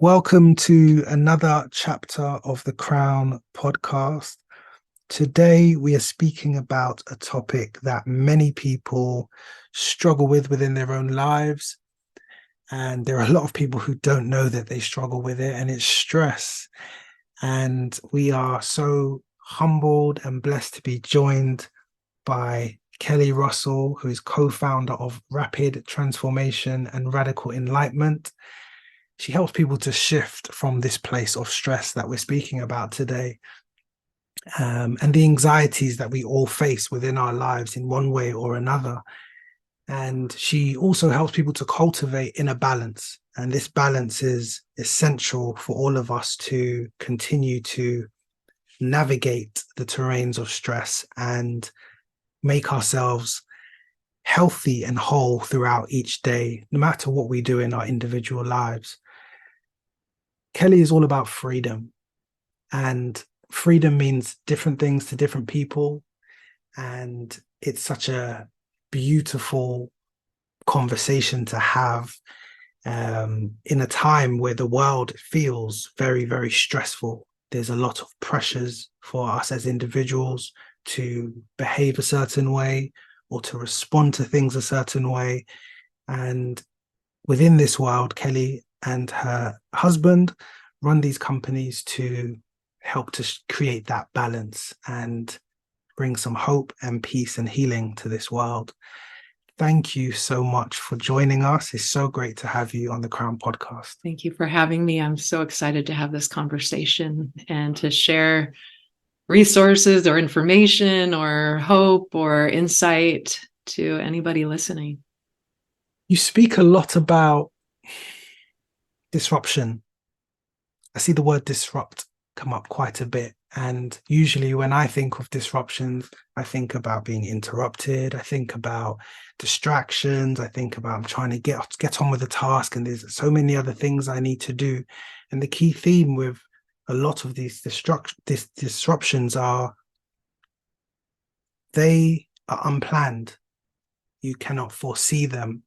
Welcome to another chapter of the Crown podcast. Today, we are speaking about a topic that many people struggle with within their own lives. And there are a lot of people who don't know that they struggle with it, and it's stress. And we are so humbled and blessed to be joined by Kelli Russell, who is co-founder of Rapid Transformation and Radical Enlightenment. She helps people to shift from this place of stress that we're speaking about today, and the anxieties that we all face within our lives in one way or another. And she also helps people to cultivate inner balance. And this balance is essential for all of us to continue to navigate the terrains of stress and make ourselves healthy and whole throughout each day, no matter what we do in our individual lives. Kelli is all about freedom, and freedom means different things to different people. And it's such a beautiful conversation to have in a time where the world feels very, very stressful. There's a lot of pressures for us as individuals to behave a certain way or to respond to things a certain way. And within this world, Kelli and her husband run these companies to help to create that balance and bring some hope and peace and healing to this world. Thank you so much for joining us. It's so great to have you on the Crown podcast. Thank you for having me. I'm so excited to have this conversation and to share resources or information or hope or insight to anybody listening. You speak a lot about disruption. I see the word disrupt come up quite a bit. And usually when I think of disruptions, I think about being interrupted. I think about distractions. I think about trying to get on with the task. And there's so many other things I need to do. And the key theme with a lot of these disruptions are they are unplanned. You cannot foresee them.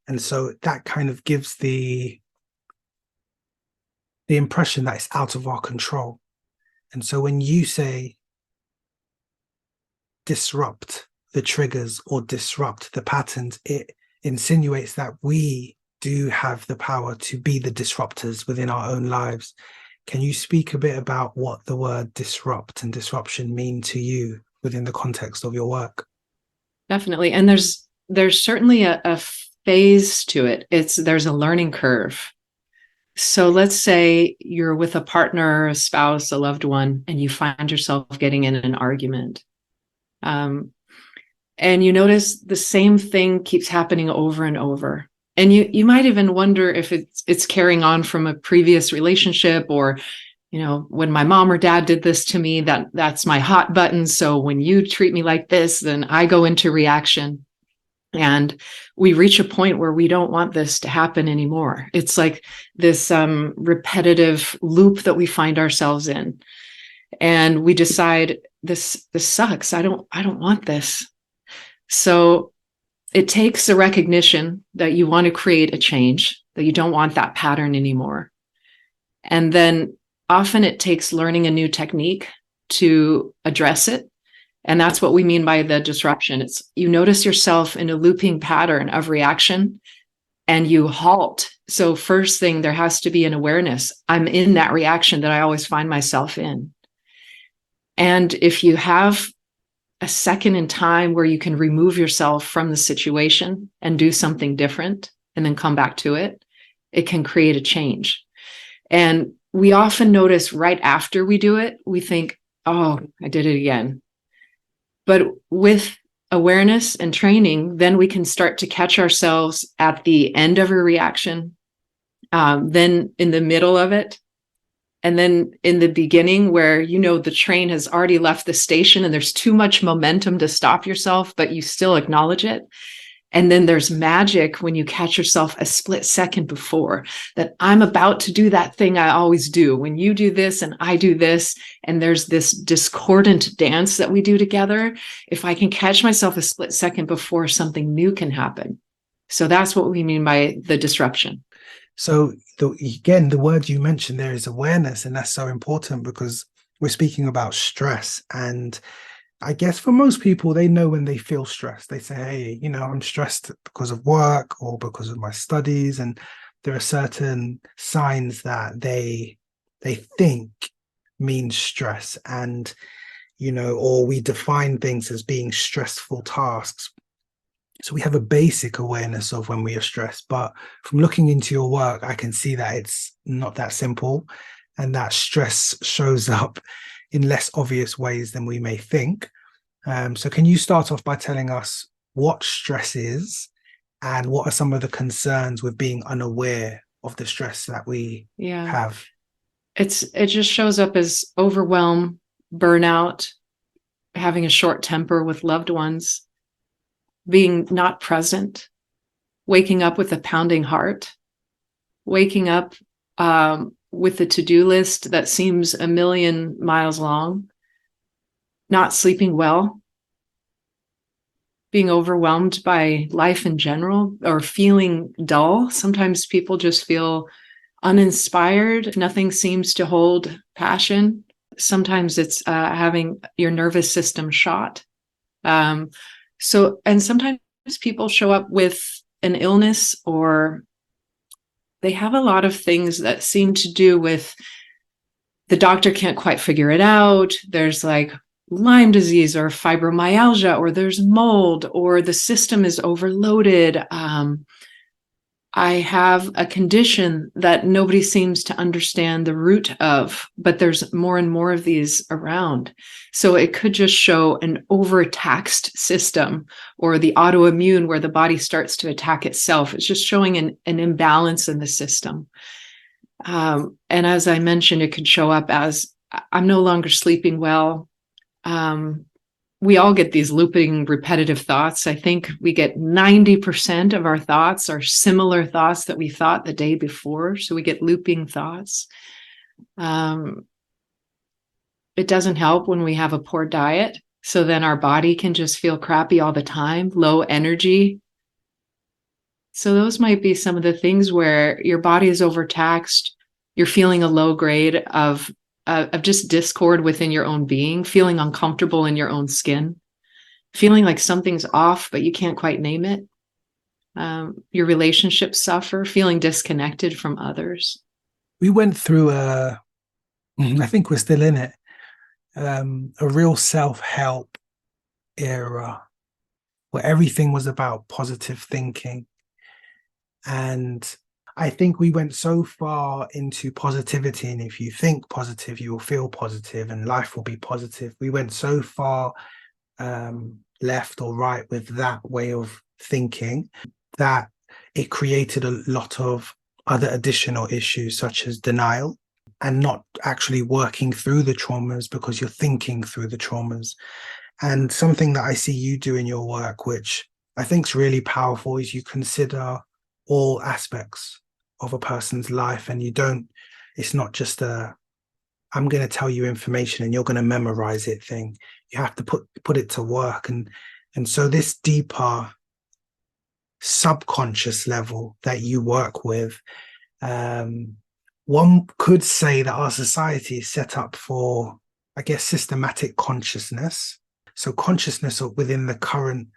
And so that kind of gives the impression that it's out of our control. And so when you say disrupt the triggers or disrupt the patterns, it insinuates that we do have the power to be the disruptors within our own lives. Can you speak a bit about what the word disrupt and disruption mean to you within the context of your work? Definitely. And there's certainly a phase to it. There's a learning curve. So let's say you're with a partner, a spouse, a loved one, and you find yourself getting in an argument. And you notice the same thing keeps happening over and over. And you might even wonder if it's carrying on from a previous relationship, or, when my mom or dad did this to me, that's my hot button. So when you treat me like this, then I go into reaction. And we reach a point where we don't want this to happen anymore. It's like this repetitive loop that we find ourselves in. And we decide this sucks. I don't want this. So it takes a recognition that you want to create a change, that you don't want that pattern anymore. And then often it takes learning a new technique to address it. And that's what we mean by the disruption. It's you notice yourself in a looping pattern of reaction and you halt. So first thing, there has to be an awareness. I'm in that reaction that I always find myself in. And if you have a second in time where you can remove yourself from the situation and do something different and then come back to it, it can create a change. And we often notice right after we do it, we think, oh, I did it again. But with awareness and training, then we can start to catch ourselves at the end of a reaction, then in the middle of it, and then in the beginning where, the train has already left the station and there's too much momentum to stop yourself, but you still acknowledge it. And then there's magic when you catch yourself a split second before that I'm about to do that thing I always do. When you do this and I do this, and there's this discordant dance that we do together, if I can catch myself a split second before, something new can happen. So that's what we mean by the disruption. So again, the word you mentioned there is awareness, and that's so important because we're speaking about stress. And I guess for most people, they know when they feel stressed. They say, hey, I'm stressed because of work or because of my studies. And there are certain signs that they think mean stress. And, or we define things as being stressful tasks. So we have a basic awareness of when we are stressed. But from looking into your work, I can see that it's not that simple, and that stress shows up in less obvious ways than we may think. So can you start off by telling us what stress is and what are some of the concerns with being unaware of the stress that we have? It just shows up as overwhelm, burnout, having a short temper with loved ones, being not present, waking up with a pounding heart, waking up with a to-do list that seems a million miles long, not sleeping well, being overwhelmed by life in general, or feeling dull. Sometimes people just feel uninspired. Nothing seems to hold passion. Sometimes it's having your nervous system shot. And sometimes people show up with an illness, or they have a lot of things that seem to do with the doctor can't quite figure it out. There's like Lyme disease or fibromyalgia, or there's mold, or the system is overloaded. I have a condition that nobody seems to understand the root of, but there's more and more of these around. So it could just show an overtaxed system, or the autoimmune where the body starts to attack itself. It's just showing an imbalance in the system. And as I mentioned, it could show up as I'm no longer sleeping well. We all get these looping, repetitive thoughts. I think we get 90% of our thoughts are similar thoughts that we thought the day before. So we get looping thoughts. It doesn't help when we have a poor diet. So then our body can just feel crappy all the time, low energy. So those might be some of the things where your body is overtaxed. You're feeling a low grade of just discord within your own being, feeling uncomfortable in your own skin, feeling like something's off, but you can't quite name it. Your relationships suffer, feeling disconnected from others. We went through I think we're still in it, a real self-help era where everything was about positive thinking. And I think we went so far into positivity, and if you think positive, you will feel positive and life will be positive. We went so far left or right with that way of thinking that it created a lot of other additional issues, such as denial and not actually working through the traumas because you're thinking through the traumas. And something that I see you do in your work, which I think is really powerful, is you consider all aspects of a person's life, and it's not just I'm going to tell you information and you're going to memorize it thing. You have to put it to work. And so this deeper subconscious level that you work with, one could say that our society is set up for, I guess, systematic consciousness. So consciousness within the current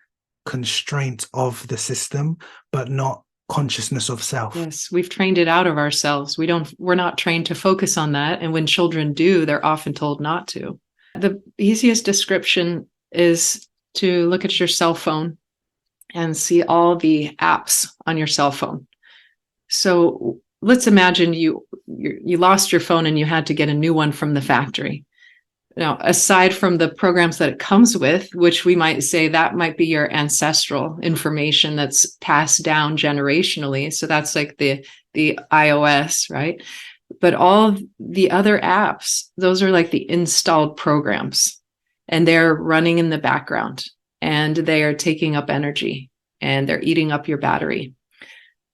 constraint of the system, but not consciousness of self. Yes, we've trained it out of ourselves. We're not trained to focus on that. And when children do, they're often told not to. The easiest description is to look at your cell phone and see all the apps on your cell phone. So let's imagine you lost your phone and you had to get a new one from the factory. Now, aside from the programs that it comes with, which we might say that might be your ancestral information that's passed down generationally. So that's like the iOS, right? But all the other apps, those are like the installed programs, and they're running in the background, and they are taking up energy, and they're eating up your battery.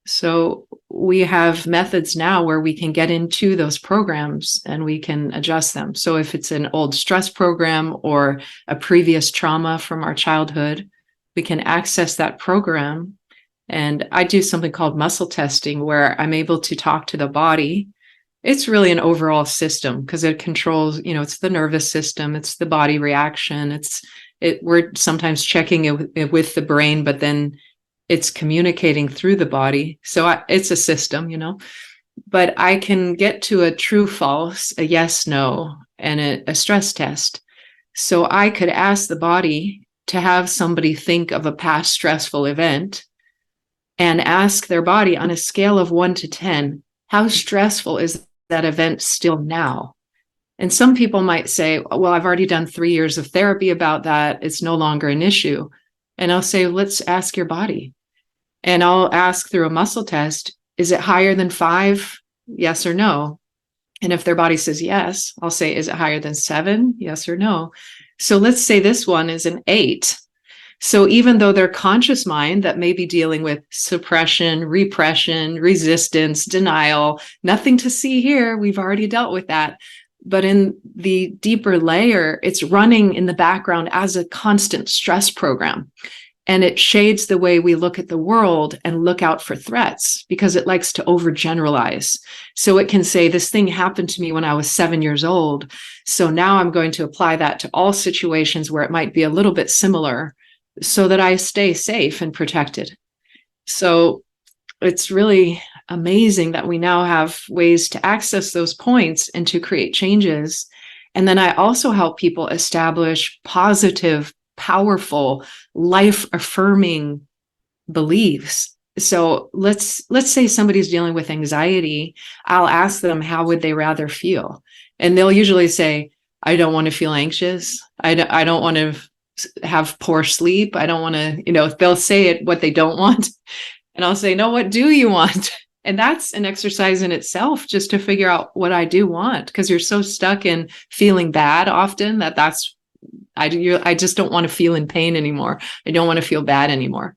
So we have methods now where we can get into those programs and we can adjust them. So if it's an old stress program or a previous trauma from our childhood, we can access that program And I do something called muscle testing, where I'm able to talk to the body. It's really an overall system because it controls, it's the nervous system, it's the body reaction. We're sometimes checking it with the brain, but then it's communicating through the body. So it's a system, but I can get to a true false, a yes, no, and a stress test. So I could ask the body to have somebody think of a past stressful event and ask their body on a scale of 1 to 10, how stressful is that event still now? And some people might say, well, I've already done 3 years of therapy about that. It's no longer an issue. And I'll say, let's ask your body. And I'll ask through a muscle test, is it higher than 5? Yes or no? And if their body says yes, I'll say, is it higher than 7? Yes or no? So let's say this one is an 8. So even though their conscious mind that may be dealing with suppression, repression, resistance, denial, nothing to see here, we've already dealt with that. But in the deeper layer, it's running in the background as a constant stress program. And it shades the way we look at the world and look out for threats because it likes to overgeneralize. So it can say, this thing happened to me when I was 7 years old. So now I'm going to apply that to all situations where it might be a little bit similar so that I stay safe and protected. So it's really amazing that we now have ways to access those points and to create changes. And then I also help people establish positive, powerful, life-affirming beliefs. So let's say somebody's dealing with anxiety. I'll ask them, how would they rather feel? And they'll usually say, I don't want to feel anxious. I don't want to have poor sleep. I don't want to, they'll say it what they don't want. And I'll say, no, what do you want? And that's an exercise in itself, just to figure out what I do want, because you're so stuck in feeling bad often I just don't want to feel in pain anymore. I don't want to feel bad anymore.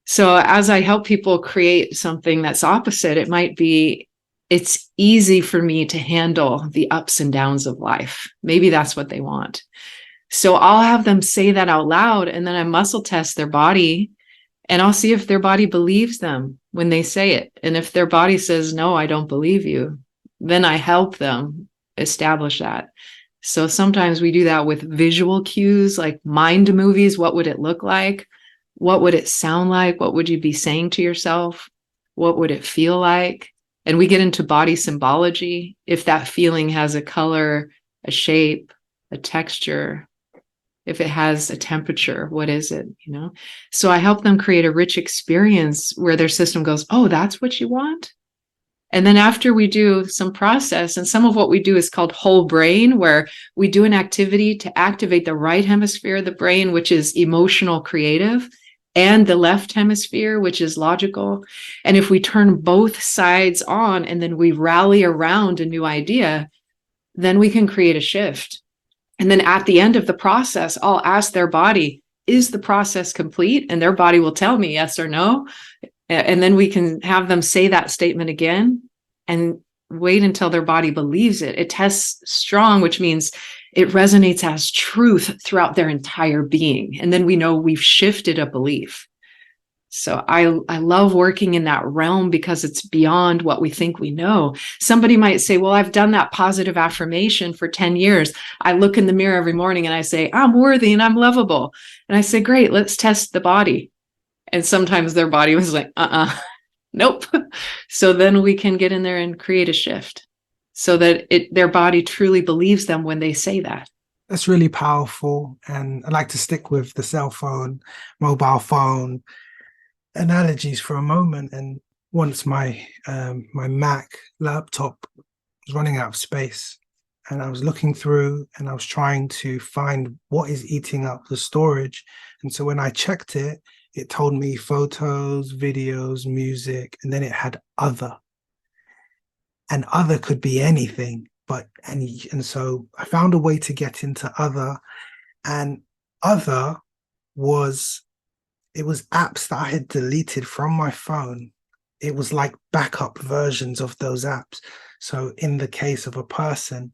So as I help people create something that's opposite, it might be, it's easy for me to handle the ups and downs of life. Maybe that's what they want. So I'll have them say that out loud, and then I muscle test their body, and I'll see if their body believes them when they say it. And if their body says, no, I don't believe you, then I help them establish that. So sometimes we do that with visual cues, like mind movies. What would it look like? What would it sound like? What would you be saying to yourself? What would it feel like? And we get into body symbology. If that feeling has a color, a shape, a texture, if it has a temperature, what is it? So I help them create a rich experience where their system goes, oh, that's what you want? And then after we do some process, and some of what we do is called whole brain, where we do an activity to activate the right hemisphere of the brain, which is emotional, creative, and the left hemisphere, which is logical. And if we turn both sides on and then we rally around a new idea, then we can create a shift. And then at the end of the process, I'll ask their body, is the process complete? And their body will tell me yes or no. And then we can have them say that statement again and wait until their body believes it. It tests strong, which means it resonates as truth throughout their entire being. And then we know we've shifted a belief. So I love working in that realm because it's beyond what we think we know. Somebody might say, well, I've done that positive affirmation for 10 years. I look in the mirror every morning and I say, I'm worthy and I'm lovable. And I say, great, let's test the body. And sometimes their body was like, nope. So then we can get in there and create a shift so that their body truly believes them when they say that. That's really powerful. And I like to stick with the cell phone, mobile phone analogies for a moment. And once my Mac laptop was running out of space, and I was looking through and I was trying to find what is eating up the storage. And so when I checked it, it told me photos, videos, music, and then it had other. And other could be anything, but any. And so I found a way to get into other, and other it was apps that I had deleted from my phone. It was like backup versions of those apps. So in the case of a person,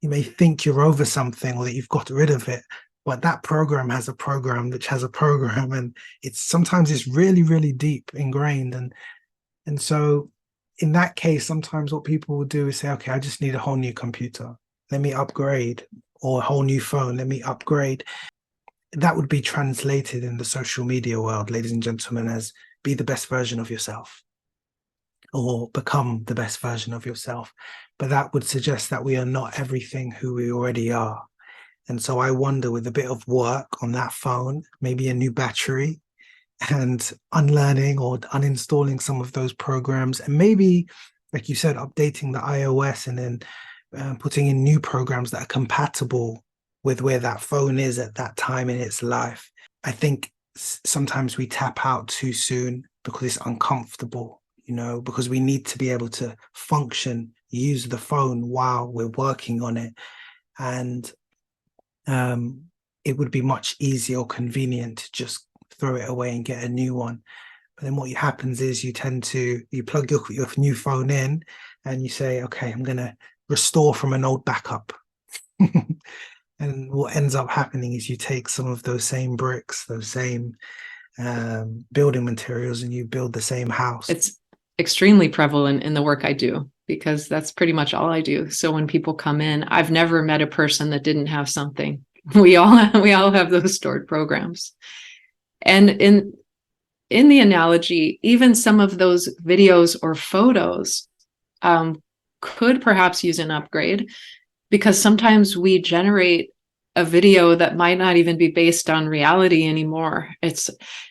you may think you're over something or that you've got rid of it, but that program has a program which has a program, and it's really, really deep ingrained. And so in that case, sometimes what people will do is say, okay, I just need a whole new computer, let me upgrade, or a whole new phone, let me upgrade. That would be translated in the social media world, ladies and gentlemen, as be the best version of yourself, or become the best version of yourself. But that would suggest that we are not everything who we already are. And so I wonder, with a bit of work on that phone, maybe a new battery, and unlearning or uninstalling some of those programs, and maybe, like you said, updating the iOS, and then putting in new programs that are compatible with where that phone is at that time in its life. I think sometimes we tap out too soon because it's uncomfortable, because we need to be able to function, use the phone while we're working on it. And it would be much easier or convenient to just throw it away and get a new one. But then what happens is you plug your new phone in and you say, okay, I'm going to restore from an old backup. And what ends up happening is you take some of those same bricks, those same building materials, and you build the same house. It's extremely prevalent in the work I do, because that's pretty much all I do. So when people come in, I've never met a person that didn't have something. We all have those stored programs. And in the analogy, even some of those videos or photos could perhaps use an upgrade, because sometimes we generate a video that might not even be based on reality anymore. It's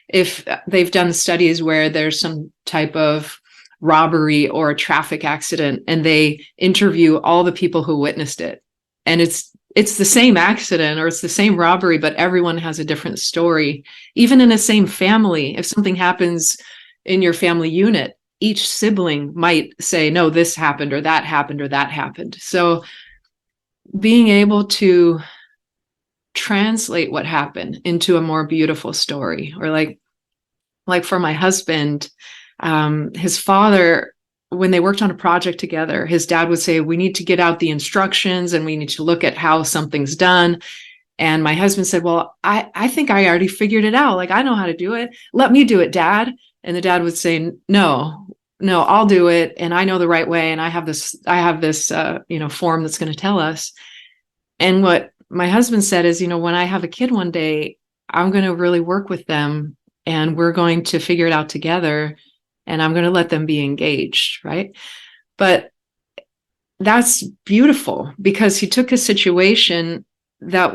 if they've done studies where there's some type of robbery or a traffic accident, and they interview all the people who witnessed it, and it's the same accident or it's the same robbery, but everyone has a different story. Even in the same family, if something happens in your family unit, each sibling might say, no, this happened or that happened or that happened. So being able to translate what happened into a more beautiful story, or like for my husband, his father, when they worked on a project together, his dad would say, we need to get out the instructions and we need to look at how something's done. And my husband said, well, I think I already figured it out. Like, I know how to do it. Let me do it, Dad. And the dad would say, no, I'll do it. And I know the right way. And I have this form that's going to tell us. And what my husband said is, when I have a kid one day, I'm going to really work with them and we're going to figure it out together, and I'm going to let them be engaged. Right. But that's beautiful, because he took a situation that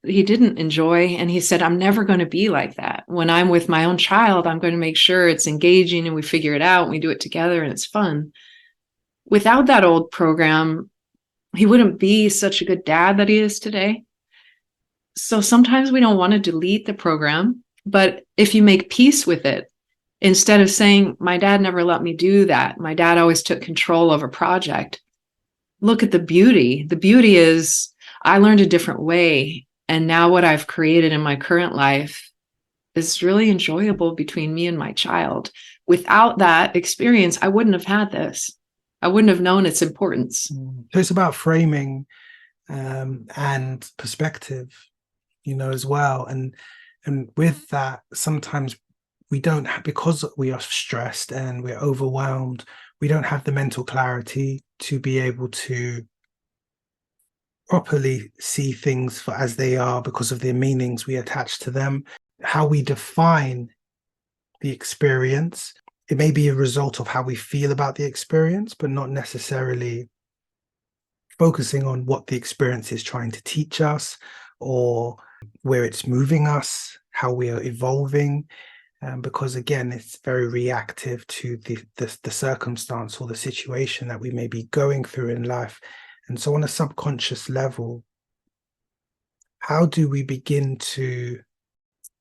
he didn't enjoy, and he said, I'm never going to be like that. When I'm with my own child, I'm going to make sure it's engaging and we figure it out and we do it together and it's fun. Without that old program, he wouldn't be such a good dad that he is today. So sometimes we don't want to delete the program, but if you make peace with it, instead of saying, my dad never let me do that, my dad always took control of a project, look at the beauty. The beauty is, I learned a different way. And now what I've created in my current life is really enjoyable between me and my child. Without that experience, I wouldn't have had this. I wouldn't have known its importance. So it's about framing and perspective, as well. And with that, sometimes we don't have, because we are stressed and we're overwhelmed, we don't have the mental clarity to be able to properly see things for as they are, because of the meanings we attach to them. How we define the experience, it may be a result of how we feel about the experience, but not necessarily focusing on what the experience is trying to teach us, or where it's moving us, how we are evolving. Because again, it's very reactive to the circumstance or the situation that we may be going through in life. And so on a subconscious level, how do we begin to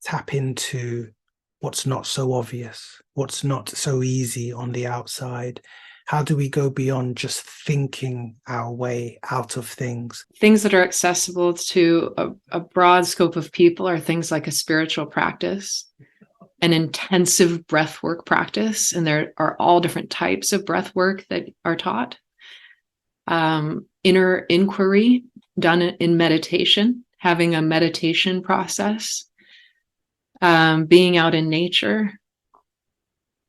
tap into what's not so obvious, what's not so easy on the outside? How do we go beyond just thinking our way out of things? Things that are accessible to a broad scope of people are things like a spiritual practice, an intensive breath work practice, and there are all different types of breath work that are taught. Inner inquiry done in meditation, having a meditation process, being out in nature.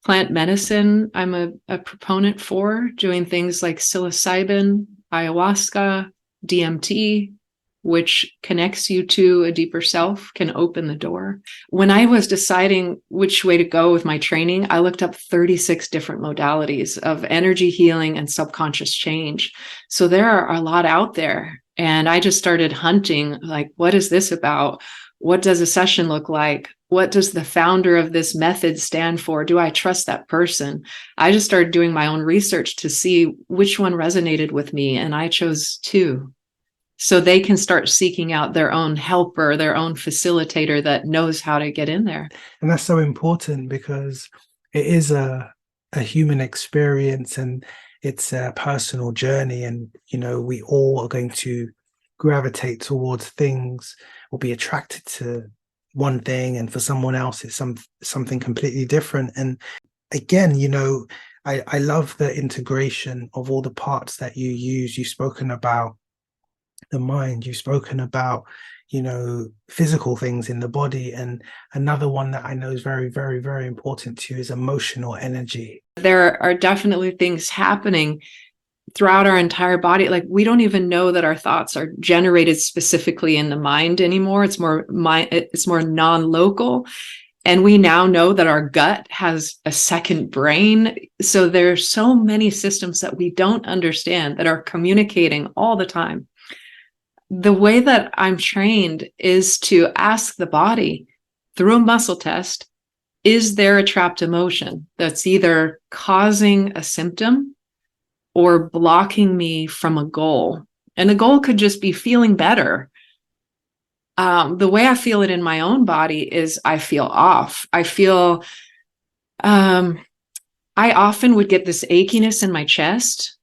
Plant medicine, I'm a proponent for doing things like psilocybin, ayahuasca, DMT, which connects you to a deeper self, can open the door. When I was deciding which way to go with my training, I looked up 36 different modalities of energy healing and subconscious change. So there are a lot out there. And I just started hunting, like, what is this about? What does a session look like? What does the founder of this method stand for? Do I trust that person? I just started doing my own research to see which one resonated with me, and I chose 2. So they can start seeking out their own helper, their own facilitator that knows how to get in there. And that's so important because it is a human experience, and it's a personal journey. And, we all are going to gravitate towards things, or be attracted to one thing, and for someone else it's something completely different. And again, I love the integration of all the parts that you use. You've spoken about the mind, you've spoken about physical things in the body, and another one that I know is very, very, very important to you is emotional energy. There are definitely things happening throughout our entire body. Like, we don't even know that our thoughts are generated specifically in the mind anymore. It's more non-local. And we now know that our gut has a second brain. So there's so many systems that we don't understand that are communicating all the time. The way that I'm trained is to ask the body through a muscle test, is there a trapped emotion that's either causing a symptom or blocking me from a goal? And the goal could just be feeling better. The way I feel it in my own body is I feel off. I often would get this achiness in my chest.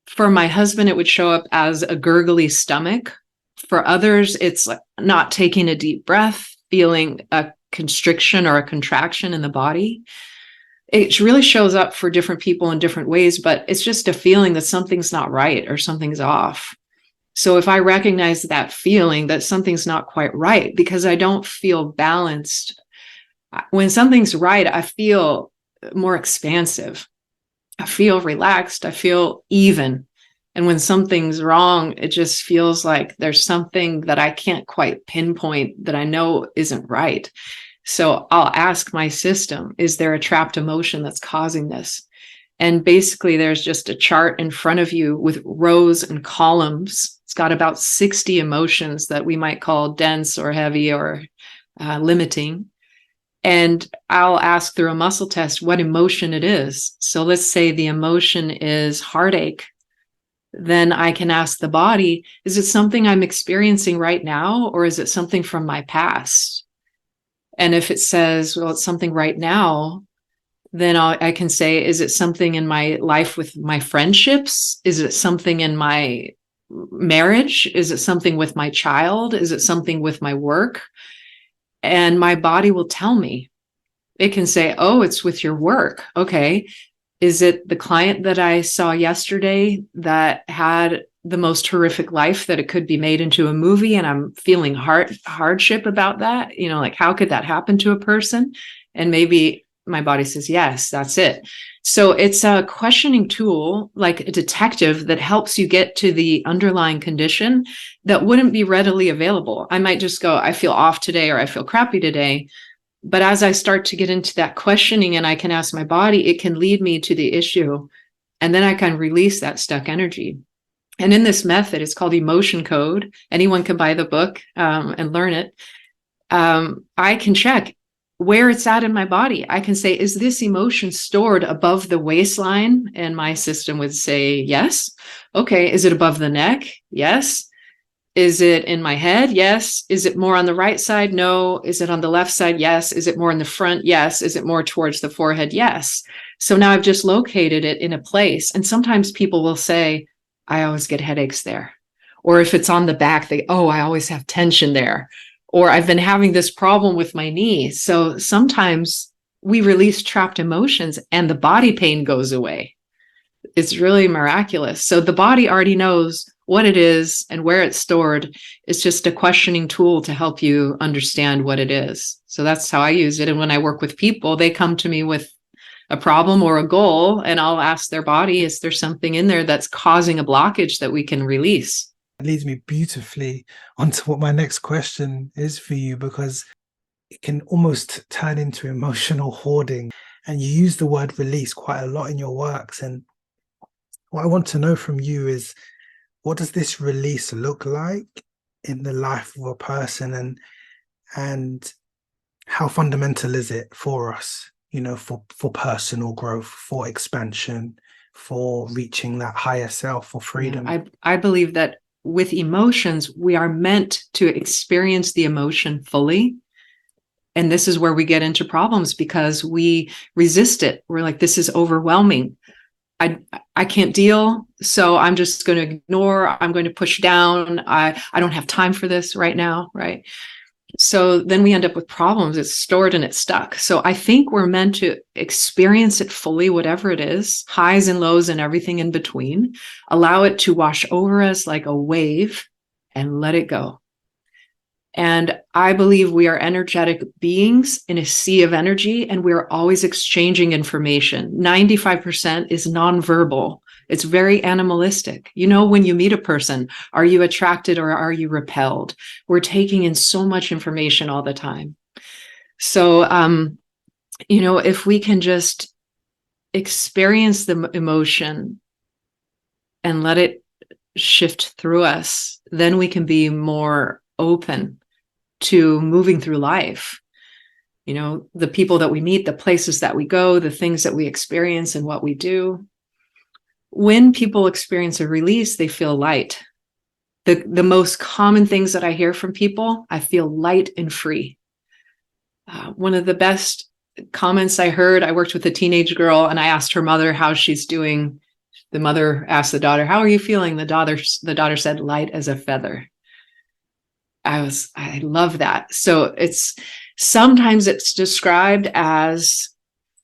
For my husband, it would show up as a gurgly stomach. For others, it's not taking a deep breath, feeling a constriction or a contraction in the body. It really shows up for different people in different ways, but it's just a feeling that something's not right or something's off. So if I recognize that feeling that something's not quite right because I don't feel balanced, when something's right, I feel more expansive. I feel relaxed. I feel even. And when something's wrong, it just feels like there's something that I can't quite pinpoint that I know isn't right. So I'll ask my system, is there a trapped emotion that's causing this? And basically, there's just a chart in front of you with rows and columns. It's got about 60 emotions that we might call dense or heavy or limiting. And I'll ask through a muscle test what emotion it is. So let's say the emotion is heartache. Then I can ask the body, is it something I'm experiencing right now, or is it something from my past? And if it says, well, it's something right now, then I can say, is it something in my life with my friendships? Is it something in my marriage? Is it something with my child? Is it something with my work? And my body will tell me. It can say, oh, it's with your work. Okay. Is it the client that I saw yesterday that had the most horrific life that it could be made into a movie, and I'm feeling hardship about that? Like, how could that happen to a person? And maybe my body says, yes, that's it. So it's a questioning tool, like a detective, that helps you get to the underlying condition that wouldn't be readily available. I might just go, I feel off today, or I feel crappy today. But as I start to get into that questioning and I can ask my body, it can lead me to the issue. And then I can release that stuck energy. And in this method, it's called Emotion Code. Anyone can buy the book and learn it. I can check where it's at in my body. I can say, is this emotion stored above the waistline? And my system would say, yes. Okay. Is it above the neck? Yes. Is it in my head? Yes. Is it more on the right side? No. Is it on the left side? Yes. Is it more in the front? Yes. Is it more towards the forehead? Yes. So now I've just located it in a place. And sometimes people will say, I always get headaches there. Or if it's on the back, I always have tension there. Or I've been having this problem with my knee. So sometimes we release trapped emotions and the body pain goes away. It's really miraculous. So the body already knows what it is and where it's stored. It's just a questioning tool to help you understand what it is. So that's how I use it. And when I work with people, they come to me with a problem or a goal, and I'll ask their body, is there something in there that's causing a blockage that we can release? It leads me beautifully onto what my next question is for you, because it can almost turn into emotional hoarding. And you use the word release quite a lot in your works. And what I want to know from you is, what does this release look like in the life of a person, and how fundamental is it for us, for personal growth, for expansion, for reaching that higher self, for freedom? Yeah, I believe that with emotions, we are meant to experience the emotion fully. And this is where we get into problems, because we resist it. We're like, this is overwhelming. I can't deal. So I'm just going to ignore. I'm going to push down. I don't have time for this right now. Right. So then we end up with problems. It's stored and it's stuck. So I think we're meant to experience it fully, whatever it is, highs and lows and everything in between, allow it to wash over us like a wave and let it go. And I believe we are energetic beings in a sea of energy, and we're always exchanging information. 95% is nonverbal. It's very animalistic. When you meet a person, are you attracted or are you repelled? We're taking in so much information all the time. So, if we can just experience the emotion and let it shift through us, then we can be more open to moving through life. The people that we meet, the places that we go, the things that we experience and what we do. When people experience a release, they feel light. The most common things that I hear from people, I feel light and free. One of the best comments I heard, I worked with a teenage girl and I asked her mother how she's doing. The mother asked the daughter, how are you feeling? The daughter said, light as a feather. I love that. So sometimes it's described as,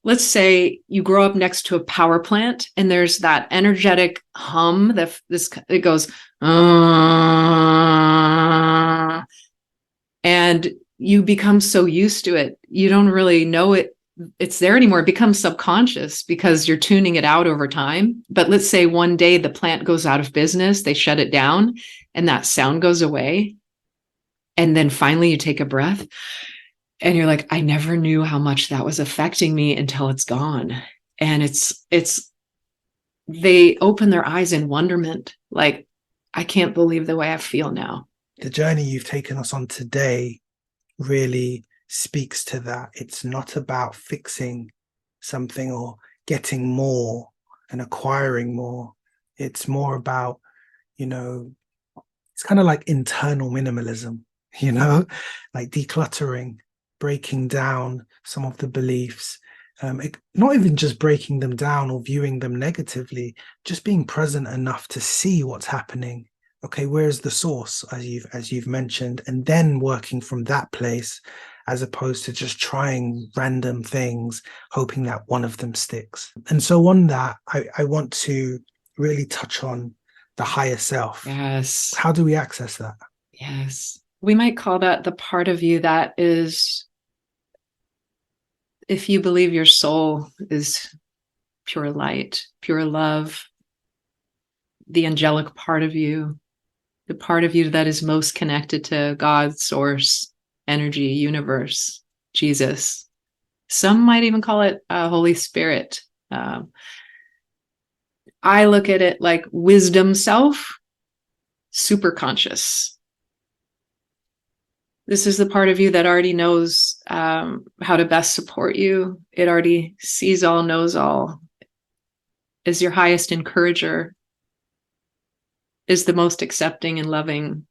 let's say you grow up next to a power plant and there's that energetic hum it goes, and you become so used to it, you don't really know it's there anymore. It becomes subconscious because you're tuning it out over time. But let's say one day the plant goes out of business, they shut it down, and that sound goes away. And then finally you take a breath and you're like, I never knew how much that was affecting me until it's gone. And they open their eyes in wonderment. Like, I can't believe the way I feel now. The journey you've taken us on today really speaks to that. It's not about fixing something or getting more and acquiring more. It's more about, it's kind of like internal minimalism, like decluttering, breaking down some of the beliefs, not even just breaking them down or viewing them negatively, just being present enough to see what's happening. Okay, where's the source, as you've mentioned, and then working from that place, as opposed to just trying random things, hoping that one of them sticks. And so on that, I want to really touch on the higher self. Yes. How do we access that? Yes. We might call that the part of you that is, if you believe your soul is pure light, pure love, the angelic part of you, the part of you that is most connected to God, source, energy, universe, Jesus. Some might even call it Holy Spirit. I look at it like wisdom self, super conscious. This is the part of you that already knows how to best support you. It already sees all, knows all, is your highest encourager, is the most accepting and loving,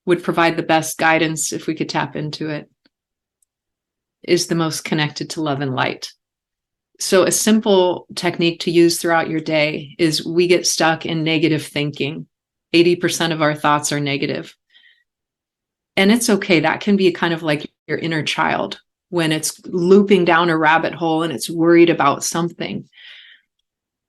would provide the best guidance if we could tap into it, is the most connected to love and light. So a simple technique to use throughout your day is, we get stuck in negative thinking. 80% of our thoughts are negative. And it's okay. That can be kind of like your inner child when it's looping down a rabbit hole and it's worried about something.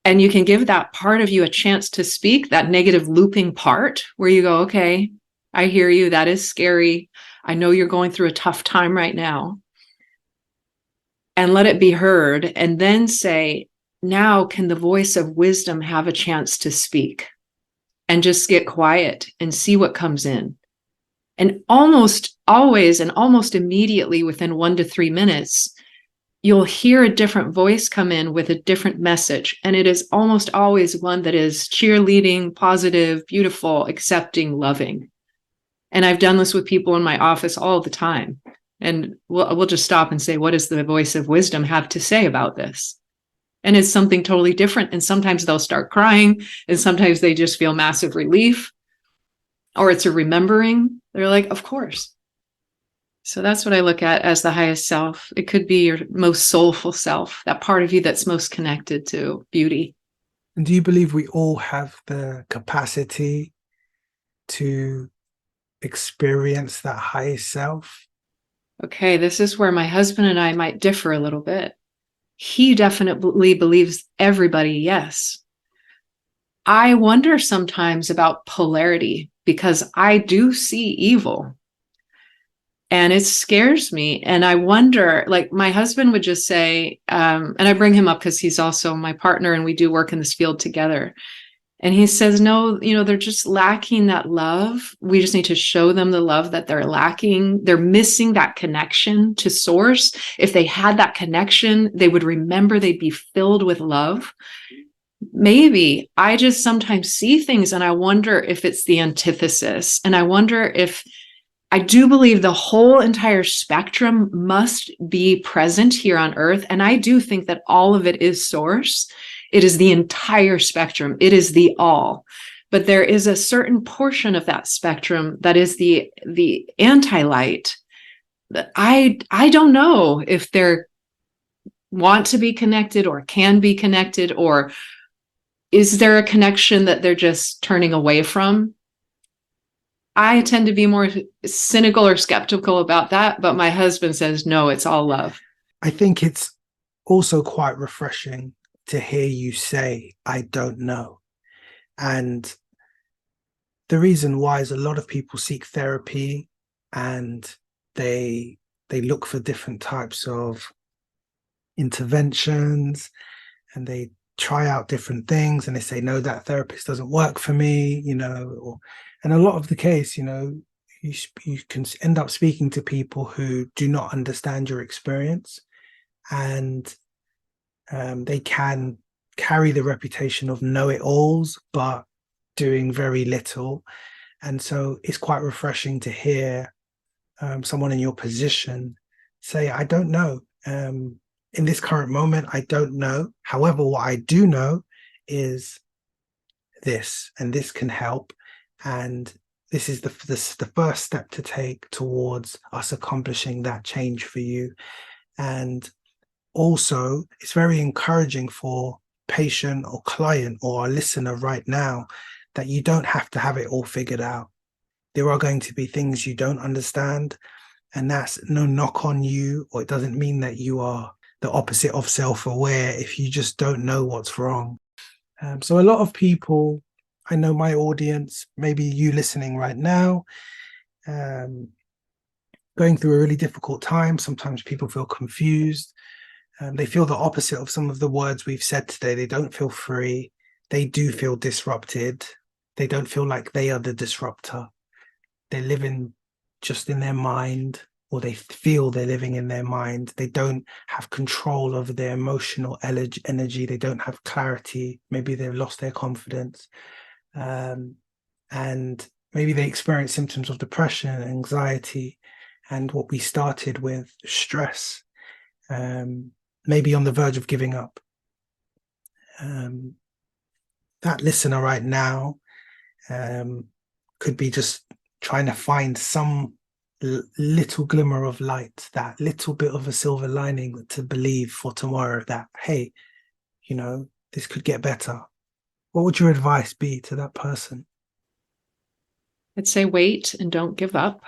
And you can give that part of you a chance to speak, that negative looping part where you go, okay, I hear you. That is scary. I know you're going through a tough time right now. And let it be heard. And then say, now can the voice of wisdom have a chance to speak? And just get quiet and see what comes in. And almost always and almost immediately within 1 to 3 minutes, you'll hear a different voice come in with a different message. And it is almost always one that is cheerleading, positive, beautiful, accepting, loving. And I've done this with people in my office all the time. And we'll just stop and say, what does the voice of wisdom have to say about this? And it's something totally different. And sometimes they'll start crying, and sometimes they just feel massive relief, or it's a remembering. They're like, of course. So that's what I look at as the highest self. It could be your most soulful self, that part of you that's most connected to beauty. And do you believe we all have the capacity to experience that highest self? Okay, this is where my husband and I might differ a little bit. He definitely believes everybody, yes. I wonder sometimes about polarity because I do see evil. And it scares me. And I wonder, like my husband would just say, and I bring him up because he's also my partner and we do work in this field together. And he says, no, they're just lacking that love. We just need to show them the love that they're lacking. They're missing that connection to source. If they had that connection, they would remember they'd be filled with love. Maybe I just sometimes see things and I wonder if it's the antithesis. And I wonder if I do believe the whole entire spectrum must be present here on Earth. And I do think that all of it is source. It is the entire spectrum. It is the all. But there is a certain portion of that spectrum that is the anti-light. I don't know if they're want to be connected or can be connected, or is there a connection that they're just turning away from? I tend to be more cynical or skeptical about that, but my husband says, no, it's all love. I think it's also quite refreshing to hear you say, I don't know. And the reason why is a lot of people seek therapy and they look for different types of interventions and they try out different things and they say, no, that therapist doesn't work for me, and a lot of the case, you can end up speaking to people who do not understand your experience, and they can carry the reputation of know-it-alls, but doing very little. And so it's quite refreshing to hear someone in your position say, I don't know. In this current moment, I don't know. However, what I do know is this, and this can help. And this is the first step to take towards us accomplishing that change for you. And also, it's very encouraging for patient or client or a listener right now that you don't have to have it all figured out. There are going to be things you don't understand, and that's no knock on you, or it doesn't mean that you are the opposite of self-aware if you just don't know what's wrong. So a lot of people, I know my audience, maybe you listening right now, going through a really difficult time. Sometimes people feel confused. They feel the opposite of some of the words we've said today. They don't feel free. They do feel disrupted. They don't feel like they are the disruptor. They're living just in their mind, or they feel they're living in their mind. They don't have control over their emotional energy. They don't have clarity. Maybe they've lost their confidence. And maybe they experience symptoms of depression, anxiety, and what we started with, stress, maybe on the verge of giving up. That listener right now could be just trying to find some little glimmer of light, that little bit of a silver lining to believe for tomorrow that, hey, this could get better. What would your advice be to that person? I'd say wait and don't give up.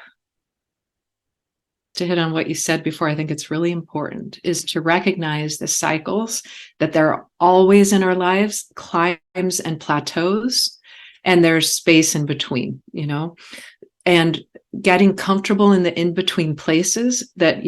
to hit on what you said before, I think it's really important, is to recognize the cycles that there are always in our lives, climbs and plateaus, and there's space in between, and getting comfortable in the in-between places that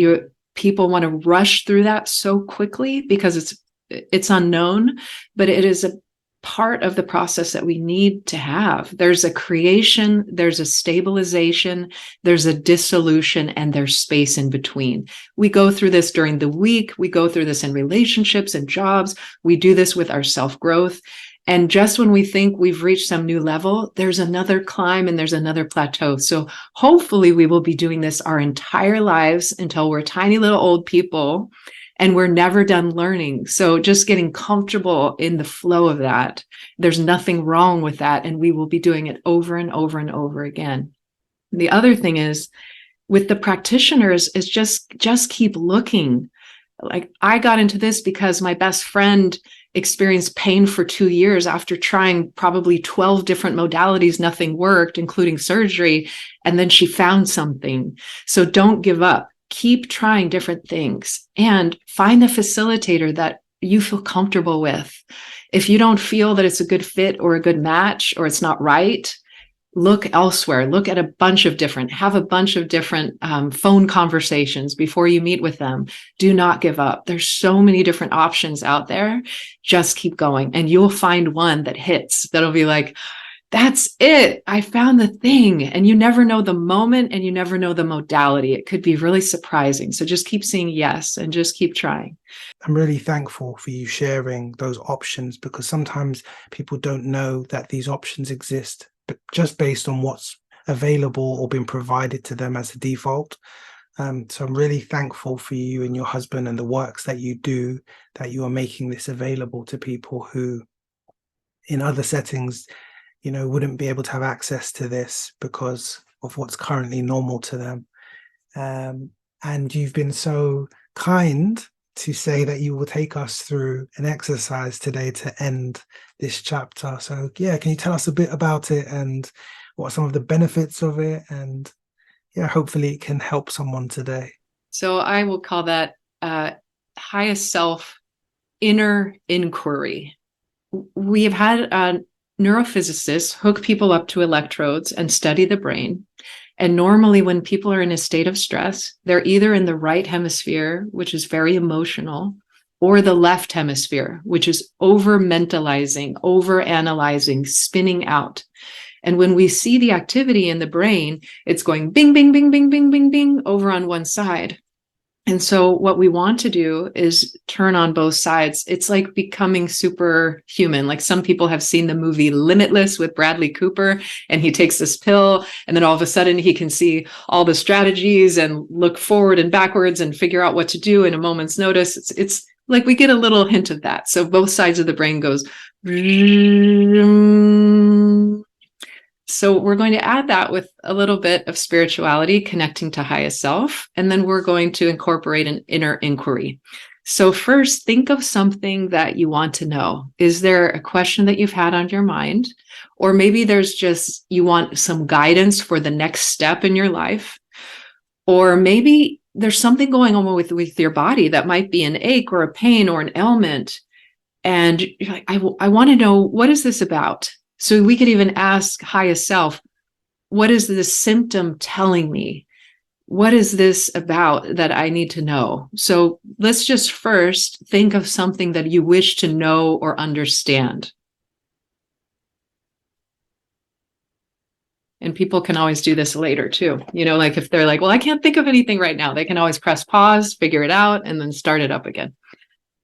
people want to rush through that so quickly because it's unknown, but it is a part of the process that we need to have. There's a creation, there's a stabilization, there's a dissolution, and there's space in between. We go through this during the week. We go through this in relationships and jobs. We do this with our self-growth. And just when we think we've reached some new level, there's another climb and there's another plateau. So hopefully we will be doing this our entire lives until we're tiny little old people and we're never done learning. So just getting comfortable in the flow of that. There's nothing wrong with that. And we will be doing it over and over and over again. The other thing is with the practitioners is just keep looking. Like I got into this because my best friend experienced pain for 2 years after trying probably 12 different modalities. Nothing worked, including surgery. And then she found something. So don't give up. Keep trying different things and find a facilitator that you feel comfortable with. If you don't feel that it's a good fit or a good match or it's not right, look elsewhere. Look at have a bunch of different phone conversations before you meet with them. Do not give up. There's so many different options out there. Just keep going and you'll find one that hits. That'll be like, that's it. I found the thing. And you never know the moment and you never know the modality. It could be really surprising. So just keep saying yes and just keep trying. I'm really thankful for you sharing those options because sometimes people don't know that these options exist, but just based on what's available or been provided to them as a default. So I'm really thankful for you and your husband and the works that you do, that you are making this available to people who in other settings wouldn't be able to have access to this because of what's currently normal to them. And you've been so kind to say that you will take us through an exercise today to end this chapter. So yeah, can you tell us a bit about it and what are some of the benefits of it? And yeah, hopefully it can help someone today. So I will call that highest self inner inquiry. We have had neurophysicists hook people up to electrodes and study the brain. And normally when people are in a state of stress, they're either in the right hemisphere, which is very emotional, or the left hemisphere, which is over mentalizing, over analyzing, spinning out. And when we see the activity in the brain, it's going bing, bing, bing, bing, bing, bing, bing over on one side. And so what we want to do is turn on both sides. It's like becoming superhuman. Like some people have seen the movie Limitless with Bradley Cooper, and he takes this pill, and then all of a sudden he can see all the strategies and look forward and backwards and figure out what to do in a moment's notice. It's like we get a little hint of that. So both sides of the brain goes. So we're going to add that with a little bit of spirituality, connecting to highest self, and then we're going to incorporate an inner inquiry. So first, think of something that you want to know. Is there a question that you've had on your mind? Or maybe there's just, you want some guidance for the next step in your life. Or maybe there's something going on with your body that might be an ache or a pain or an ailment. And you're like, I want to know, what is this about? So we could even ask highest self, what is this symptom telling me? What is this about that I need to know? So let's just first think of something that you wish to know or understand. And people can always do this later too. Like if they're like, well, I can't think of anything right now, they can always press pause, figure it out, and then start it up again.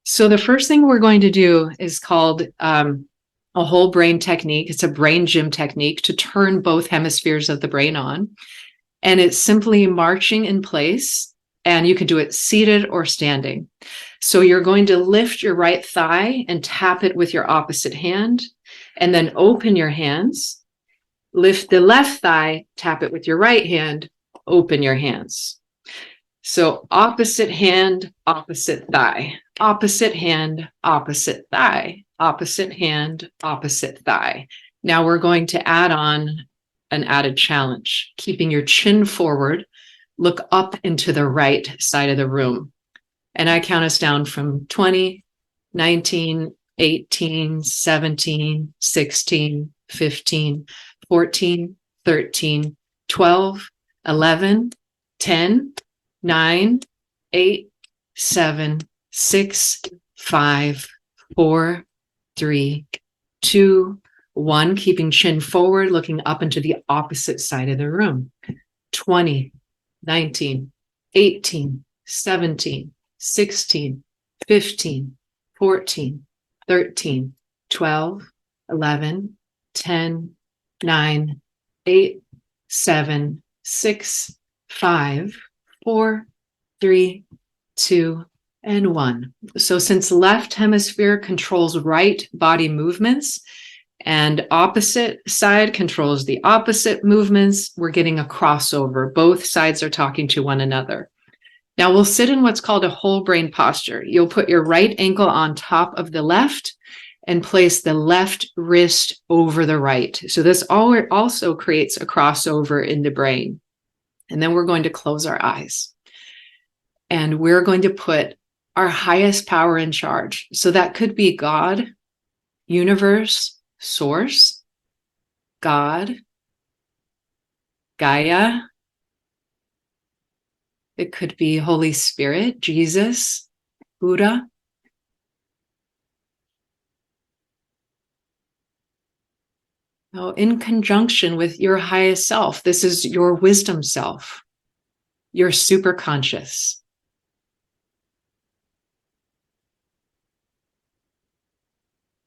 So the first thing we're going to do is called a whole brain technique. It's a brain gym technique to turn both hemispheres of the brain on. And it's simply marching in place. And you can do it seated or standing. So you're going to lift your right thigh and tap it with your opposite hand. And then open your hands. Lift the left thigh, tap it with your right hand, open your hands. So opposite hand, opposite thigh. Opposite hand, opposite thigh. Opposite hand, opposite thigh. Now we're going to add on an added challenge, keeping your chin forward, look up into the right side of the room. And I count us down from 20, 19, 18, 17, 16, 15, 14, 13, 12, 11, 10, 9, 8, 7, 6, 5, 4, 3, 2, 1. Keeping chin forward, looking up into the opposite side of the room. 20, 19, 18, 17, 16, 15, 14, 13, 12, 11, 10, 9, 8, 7, 6, 5, 4, 3, 2, and 1. So since left hemisphere controls right body movements and opposite side controls the opposite movements, we're getting a crossover. Both sides are talking to one another. Now we'll sit in what's called a whole brain posture. You'll put your right ankle on top of the left and place the left wrist over the right. So this also creates a crossover in the brain. And then we're going to close our eyes. And we're going to put our highest power in charge. So that could be God, universe, source, God, Gaia. It could be Holy Spirit, Jesus, Buddha. Now, in conjunction with your highest self, this is your wisdom self, your superconscious.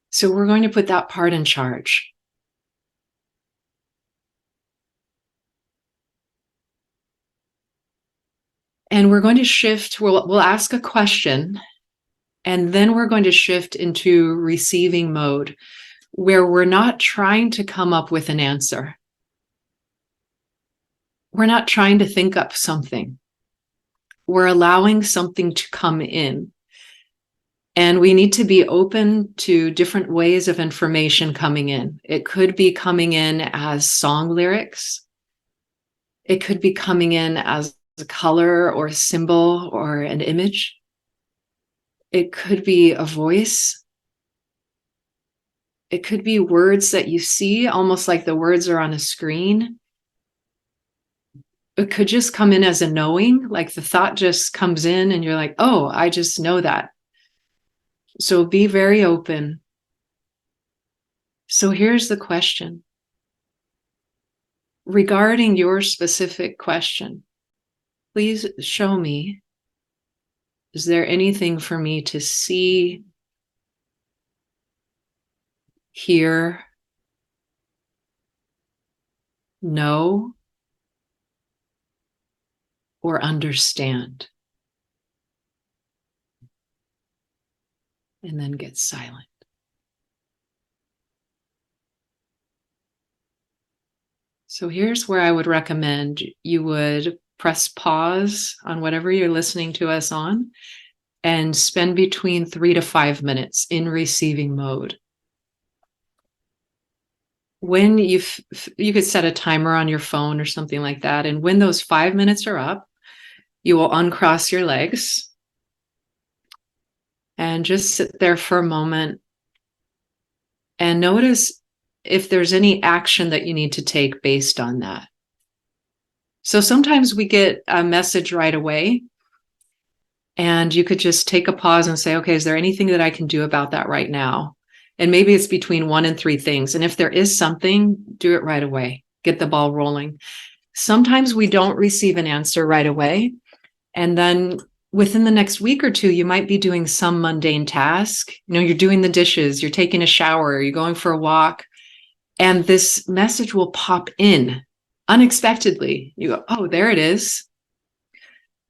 So we're going to put that part in charge. And we're going to shift, we'll ask a question, and then we're going to shift into receiving mode, where we're not trying to come up with an answer. We're not trying to think up something. We're allowing something to come in. And we need to be open to different ways of information coming in. It could be coming in as song lyrics. It could be coming in as a color or a symbol or an image. It could be a voice. It could be words that you see, almost like the words are on a screen. It could just come in as a knowing, like the thought just comes in and you're like, oh, I just know that. So be very open. So here's the question. Regarding your specific question, please show me, is there anything for me to see, hear, know, or understand? And then get silent. So here's where I would recommend you would press pause on whatever you're listening to us on and spend between 3 to 5 minutes in receiving mode. When you could set a timer on your phone or something like that. And when those 5 minutes are up, you will uncross your legs and just sit there for a moment and notice if there's any action that you need to take based on that. So sometimes we get a message right away, and you could just take a pause and say, okay, is there anything that I can do about that right now? And maybe it's between 1 and 3 things. And if there is something, do it right away. Get the ball rolling. Sometimes we don't receive an answer right away. And then within the next week or two, you might be doing some mundane task. You know, you're doing the dishes, you're taking a shower, you're going for a walk, and this message will pop in unexpectedly. You go, oh, there it is.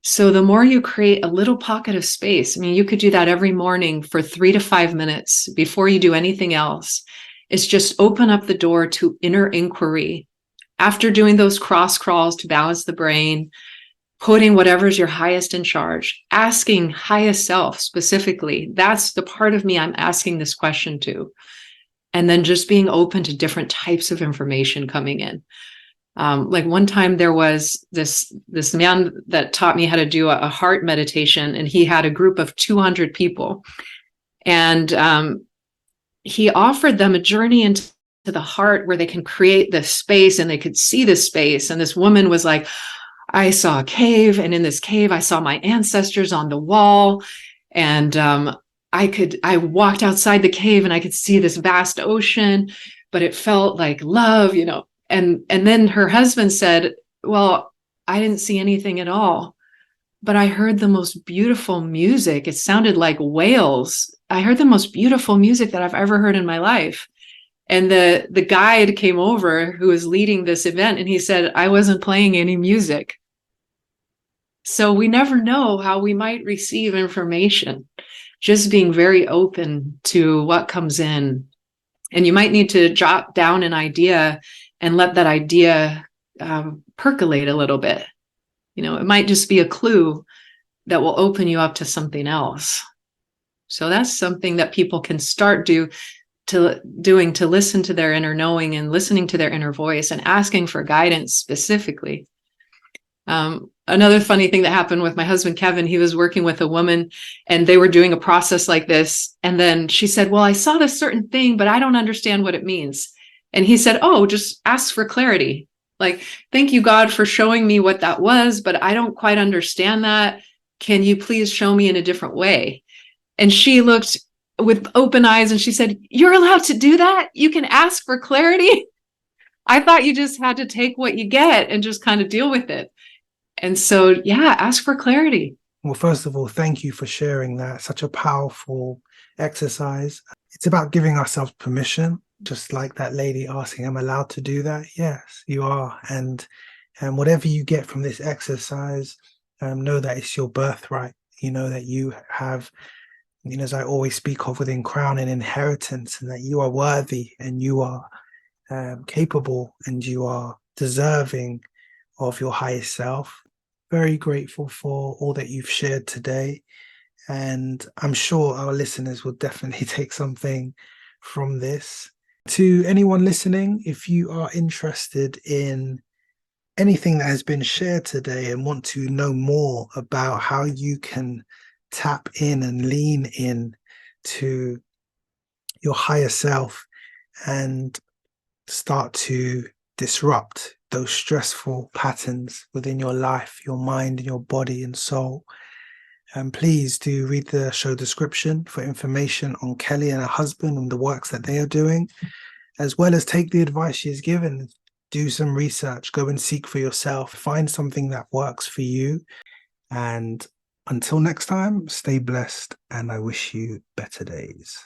So the more you create a little pocket of space, I mean, you could do that every morning for 3 to 5 minutes before you do anything else. It's just open up the door to inner inquiry. After doing those cross crawls to balance the brain, putting whatever's your highest in charge, asking highest self specifically, that's the part of me I'm asking this question to. And then just being open to different types of information coming in. Like one time there was this man that taught me how to do a heart meditation, and he had a group of 200 people. And he offered them a journey into the heart where they can create this space and they could see this space. And this woman was like, I saw a cave, and in this cave, I saw my ancestors on the wall. And I walked outside the cave and I could see this vast ocean, but it felt like love, you know. And then her husband said, well, I didn't see anything at all, but I heard the most beautiful music. It sounded like whales. I heard the most beautiful music that I've ever heard in my life. And the guide came over who was leading this event, and he said, I wasn't playing any music. So we never know how we might receive information. Just being very open to what comes in. And you might need to jot down an idea and let that idea percolate a little bit. You know, it might just be a clue that will open you up to something else. So that's something that people can start doing to listen to their inner knowing and listening to their inner voice and asking for guidance specifically. Another funny thing that happened with my husband, Kevin, he was working with a woman and they were doing a process like this. And then she said, well, I saw this certain thing, but I don't understand what it means. And he said, oh, just ask for clarity. Like, thank you, God, for showing me what that was, but I don't quite understand that. Can you please show me in a different way? And she looked with open eyes and she said, you're allowed to do that? You can ask for clarity? I thought you just had to take what you get and just kind of deal with it. And so, yeah, ask for clarity. Well, first of all, thank you for sharing that. Such a powerful exercise. It's about giving ourselves permission, just like that lady asking, I'm allowed to do that? Yes, you are. And whatever you get from this exercise, know that it's your birthright. You know that you have, you know, as I always speak of within Crown, an inheritance, and that you are worthy and you are capable and you are deserving of your highest self. Very grateful for all that you've shared today. And I'm sure our listeners will definitely take something from this. To anyone listening, if you are interested in anything that has been shared today and want to know more about how you can tap in and lean in to your higher self and start to disrupt those stressful patterns within your life, your mind, and your body and soul, please do read the show description for information on Kelli and her husband and the works that they are doing, as well as take the advice she has given. Do some research, go and seek for yourself, find something that works for you. And until next time, stay blessed, and I wish you better days.